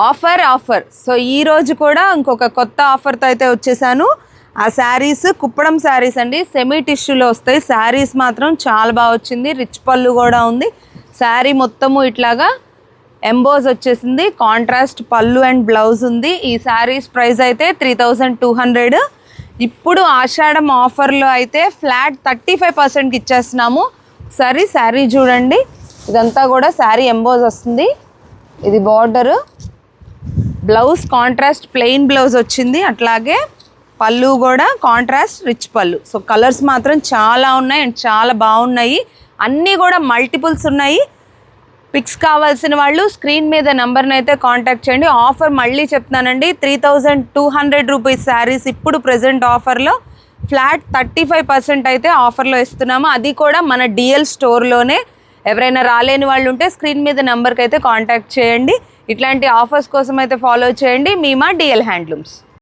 Offer. So ఈరోజు కూడా ఇంకొక కొత్త ఆఫర్తో అయితే వచ్చేసాను. ఆ శారీస్ కుప్పడం శారీస్ అండి, సెమీ టిష్యూలో వస్తాయి. శారీస్ మాత్రం చాలా బాగా వచ్చింది. రిచ్ పళ్ళు కూడా ఉంది. శారీ మొత్తము ఇట్లాగా ఎంబోజ్ వచ్చేసింది. కాంట్రాస్ట్ పళ్ళు అండ్ బ్లౌజ్ ఉంది. ఈ శారీస్ ప్రైస్ అయితే 3200. ఇప్పుడు ఆషాఢం ఆఫర్లో అయితే ఫ్లాట్ 35% ఇచ్చేస్తున్నాము. సరే శారీ చూడండి, ఇదంతా కూడా శారీ ఎంబోజ్ వస్తుంది. ఇది border, blouse contrast plain blouse వచ్చింది. అట్లాగే పళ్ళు కూడా కాంట్రాస్ట్ రిచ్ పళ్ళు. సో కలర్స్ మాత్రం చాలా ఉన్నాయి అండ్ చాలా బాగున్నాయి. అన్నీ కూడా మల్టిపుల్స్ ఉన్నాయి. పిక్స్ కావాల్సిన వాళ్ళు స్క్రీన్ మీద నెంబర్ని అయితే కాంటాక్ట్ చేయండి. ఆఫర్ మళ్ళీ చెప్తున్నానండి, 3200 రూపీస్ శారీస్ ఇప్పుడు ప్రజెంట్ ఆఫర్లో ఫ్లాట్ 35% అయితే ఆఫర్లో ఇస్తున్నాము. అది కూడా మన డిఎల్ స్టోర్లోనే. ఎవరైనా రాలేని వాళ్ళు ఉంటే స్క్రీన్ మీద నెంబర్కి అయితే కాంటాక్ట్ చేయండి. ఇట్లాంటి ఆఫర్స్ కోసం అయితే ఫాలో చేయండి. మీ మా డిఎల్ హ్యాండ్లూమ్స్.